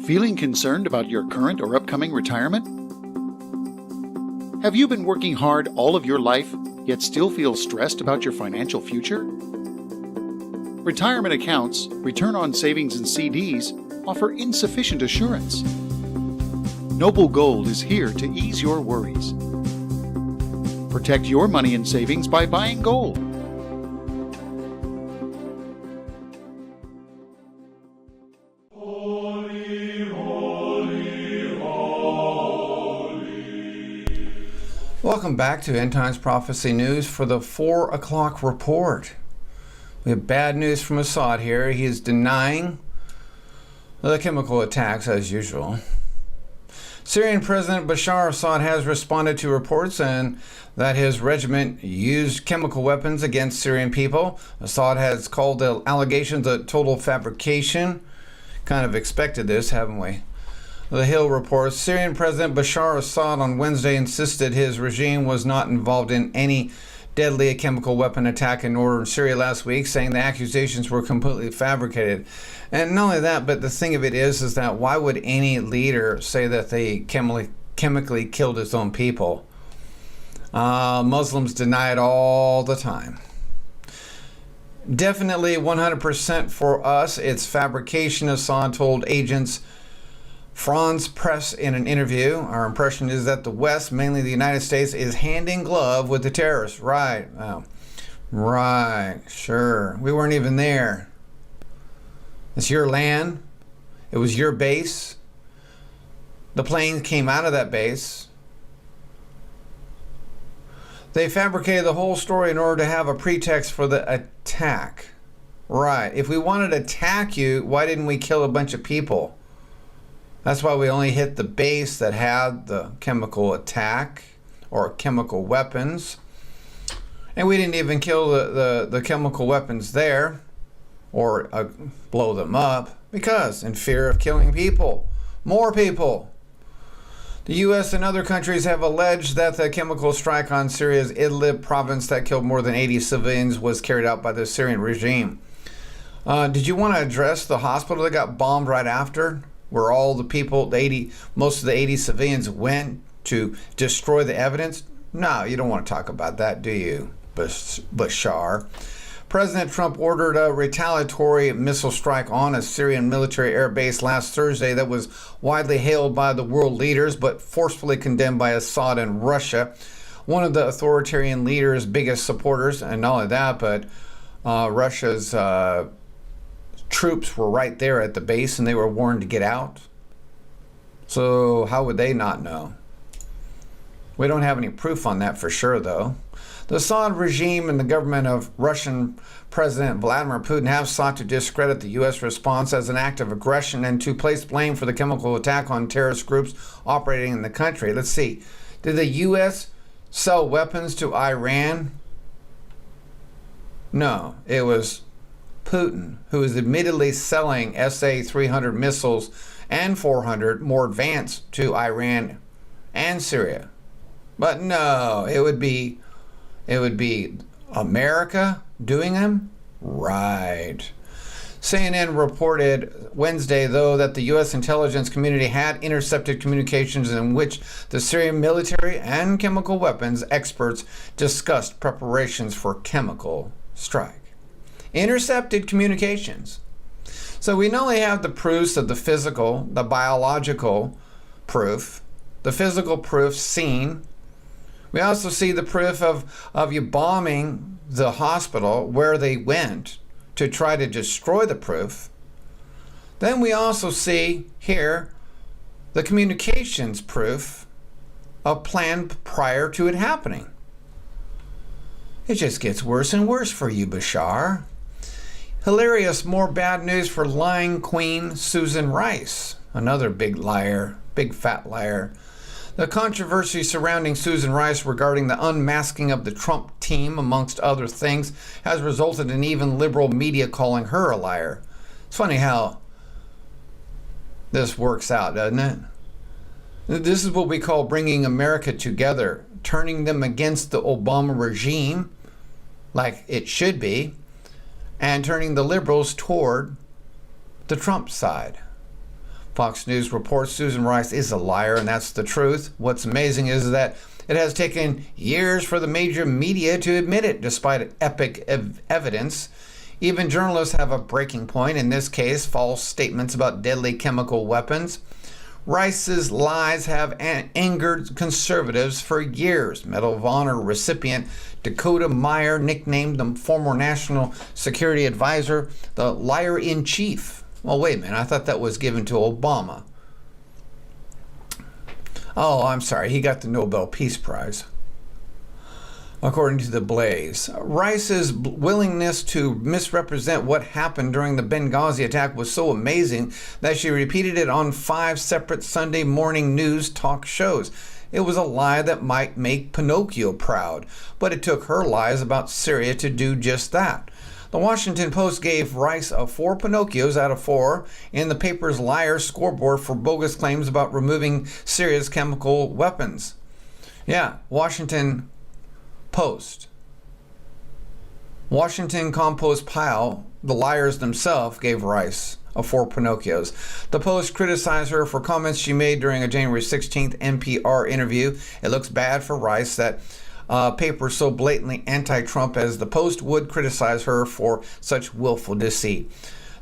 Feeling concerned about your current or upcoming retirement? Have you been working hard all of your life, yet still feel stressed about your financial future? Retirement accounts, return on savings and CDs offer insufficient assurance. Noble Gold is here to ease your worries. Protect your money and savings by buying gold. Welcome back to End Times Prophecy News for the 4 o'clock report. We have bad news from Assad here. He is denying the chemical attacks as usual. Syrian President Bashar Assad has responded to reports and that his regiment used chemical weapons against Syrian people. Assad has called the allegations a total fabrication. Kind of expected this, haven't we? The Hill reports, Syrian President Bashar Assad on Wednesday insisted his regime was not involved in any deadly chemical weapon attack in northern Syria last week, saying the accusations were completely fabricated. And not only that, but the thing of it is that why would any leader say that they chemically killed his own people? Muslims deny it all the time. Definitely 100% for us, it's fabrication, Assad told agents France Press in an interview. Our impression is that the West, mainly the United States, is hand in glove with the terrorists. Right. Oh. Right. Sure. We weren't even there. It's your land. It was your base. The planes came out of that base. They fabricated the whole story in order to have a pretext for the attack. Right. If we wanted to attack you, why didn't we kill a bunch of people? That's why we only hit the base that had the chemical attack or chemical weapons. And we didn't even kill the chemical weapons there or blow them up because in fear of killing people, more people. The U.S. and other countries have alleged that the chemical strike on Syria's Idlib province that killed more than 80 civilians was carried out by the Syrian regime. Did you want to address the hospital that got bombed right after? Where all the people, most of the 80 civilians went to destroy the evidence? No, you don't want to talk about that, do you, Bashar? President Trump ordered a retaliatory missile strike on a Syrian military air base last Thursday that was widely hailed by the world leaders, but forcefully condemned by Assad and Russia, one of the authoritarian leader's biggest supporters. And not only that, but Russia's troops were right there at the base and they were warned to get out. So how would they not know? We don't have any proof on that for sure, though. The Assad regime and the government of Russian President Vladimir Putin have sought to discredit the U.S. response as an act of aggression and to place blame for the chemical attack on terrorist groups operating in the country. Let's see. Did the U.S. sell weapons to Iran? No, it was Putin, who is admittedly selling SA-300 missiles and 400 more advanced to Iran and Syria. But no, it would be America doing them? Right. CNN reported Wednesday, though, that the U.S. intelligence community had intercepted communications in which the Syrian military and chemical weapons experts discussed preparations for chemical strike. Intercepted communications. So we not only have the proofs of the physical, the biological proof, the physical proof seen, we also see the proof of you bombing the hospital where they went to try to destroy the proof. Then we also see here the communications proof of plan prior to it happening. It just gets worse and worse for you, Bashar. Hilarious, more bad news for lying Queen Susan Rice, another big liar, big fat liar. The controversy surrounding Susan Rice regarding the unmasking of the Trump team, amongst other things, has resulted in even liberal media calling her a liar. It's funny how this works out, doesn't it? This is what we call bringing America together, turning them against the Obama regime, like it should be, and turning the liberals toward the Trump side. Fox News reports Susan Rice is a liar, and that's the truth. What's amazing is that it has taken years for the major media to admit it, despite epic evidence. Even journalists have a breaking point, in this case, false statements about deadly chemical weapons. Rice's lies have angered conservatives for years. Medal of Honor recipient Dakota Meyer nicknamed the former National Security Advisor the liar-in-chief. Well, wait a minute. I thought that was given to Obama. Oh, I'm sorry. He got the Nobel Peace Prize. According to the Blaze, Rice's willingness to misrepresent what happened during the Benghazi attack was so amazing that she repeated it on 5 separate Sunday morning news talk shows. It was a lie that might make Pinocchio proud, but it took her lies about Syria to do just that. The Washington Post gave Rice 4 Pinocchios out of 4 in the paper's liar scoreboard for bogus claims about removing Syria's chemical weapons. Yeah, Washington Post. Washington Compost Pile, the liars themselves, gave Rice 4 Pinocchios. The Post criticized her for comments she made during a January 16th NPR interview. It looks bad for Rice that paper so blatantly anti-Trump as the Post would criticize her for such willful deceit.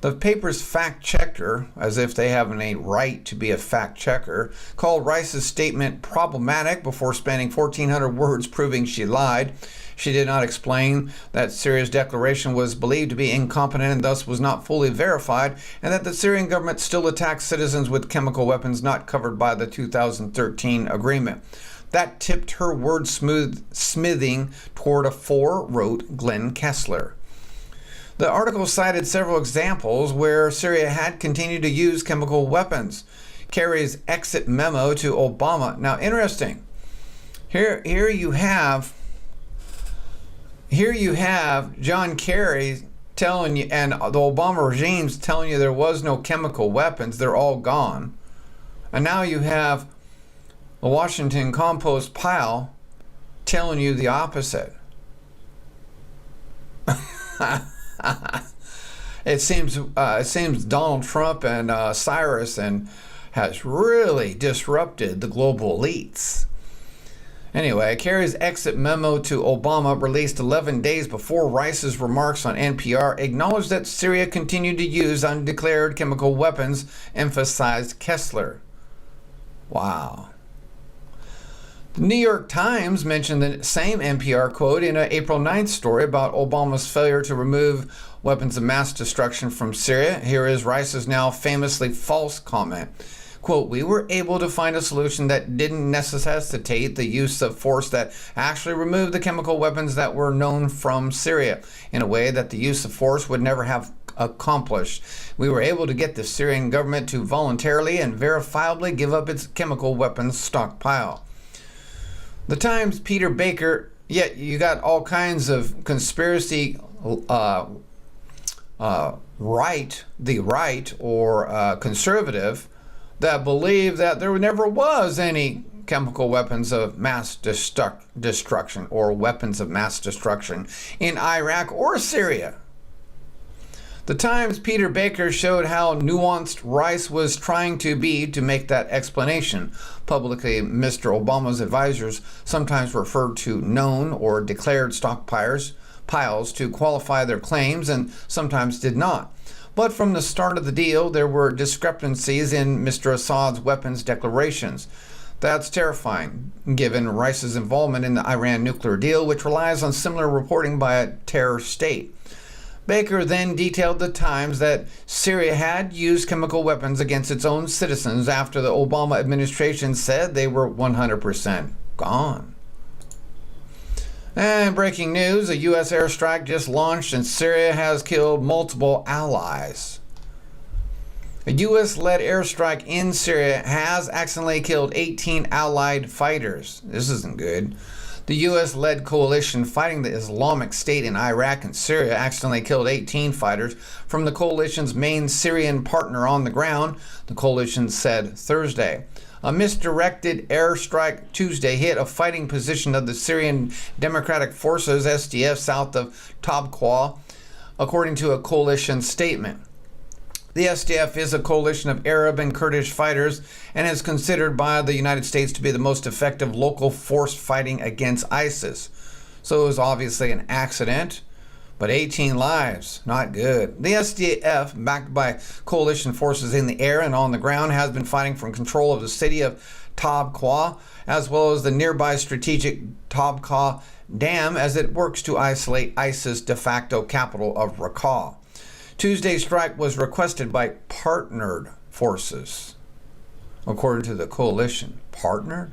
The paper's fact-checker, as if they have any right to be a fact-checker, called Rice's statement problematic before spending 1,400 words proving she lied. She did not explain that Syria's declaration was believed to be incompetent and thus was not fully verified, and that the Syrian government still attacks citizens with chemical weapons not covered by the 2013 agreement. That tipped her wordsmithing toward a 4, wrote Glenn Kessler. The article cited several examples where Syria had continued to use chemical weapons. Kerry's exit memo to Obama. Now, interesting. Here you have John Kerry telling you, and the Obama regime's telling you there was no chemical weapons. They're all gone. And now you have the Washington Compost Pile telling you the opposite. It seems Donald Trump and Cyrus has really disrupted the global elites. Anyway, Kerry's exit memo to Obama, released 11 days before Rice's remarks on NPR, acknowledged that Syria continued to use undeclared chemical weapons, emphasized Kessler. Wow. The New York Times mentioned the same NPR quote in an April 9th story about Obama's failure to remove weapons of mass destruction from Syria. Here is Rice's now famously false comment. Quote, "We were able to find a solution that didn't necessitate the use of force that actually removed the chemical weapons that were known from Syria in a way that the use of force would never have accomplished. We were able to get the Syrian government to voluntarily and verifiably give up its chemical weapons stockpile." The Times' Peter Baker, yet you got all kinds of conspiracy right or conservative that believe that there never was any chemical weapons of mass destruction or weapons of mass destruction in Iraq or Syria. The Times' Peter Baker showed how nuanced Rice was trying to be to make that explanation. Publicly, Mr. Obama's advisors sometimes referred to known or declared stockpiles to qualify their claims and sometimes did not. But from the start of the deal, there were discrepancies in Mr. Assad's weapons declarations. That's terrifying, given Rice's involvement in the Iran nuclear deal, which relies on similar reporting by a terror state. Baker then detailed the Times that Syria had used chemical weapons against its own citizens after the Obama administration said they were 100% gone. And breaking news, a U.S. airstrike just launched and Syria has killed multiple allies. A U.S.-led airstrike in Syria has accidentally killed 18 allied fighters. This isn't good. The U.S.-led coalition fighting the Islamic State in Iraq and Syria accidentally killed 18 fighters from the coalition's main Syrian partner on the ground, the coalition said Thursday. A misdirected airstrike Tuesday hit a fighting position of the Syrian Democratic Forces, SDF, south of Tabqa, according to a coalition statement. The SDF is a coalition of Arab and Kurdish fighters and is considered by the United States to be the most effective local force fighting against ISIS. So it was obviously an accident, but 18 lives, not good. The SDF, backed by coalition forces in the air and on the ground, has been fighting for control of the city of Tabqa, as well as the nearby strategic Tabqa Dam, as it works to isolate ISIS' de facto capital of Raqqa. Tuesday's strike was requested by partnered forces, according to the coalition. Partnered?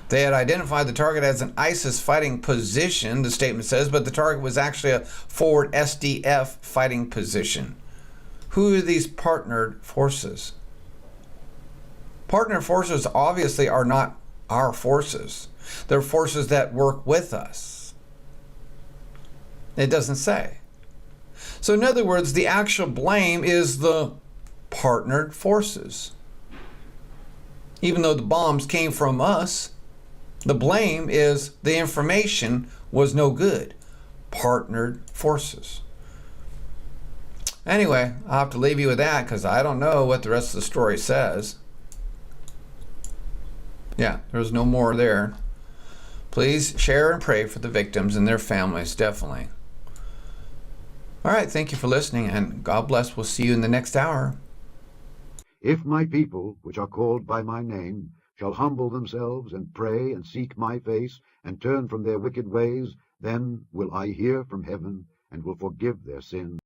They had identified the target as an ISIS fighting position, the statement says, but the target was actually a forward SDF fighting position. Who are these partnered forces? Partnered forces obviously are not our forces. They're forces that work with us. It doesn't say. So in other words, the actual blame is the partnered forces. Even though the bombs came from us, the blame is the information was no good. Partnered forces. Anyway, I'll have to leave you with that because I don't know what the rest of the story says. Yeah, there's no more there. Please share and pray for the victims and their families, definitely. All right, thank you for listening, and God bless. We'll see you in the next hour. If my people, which are called by my name, shall humble themselves and pray and seek my face and turn from their wicked ways, then will I hear from heaven and will forgive their sin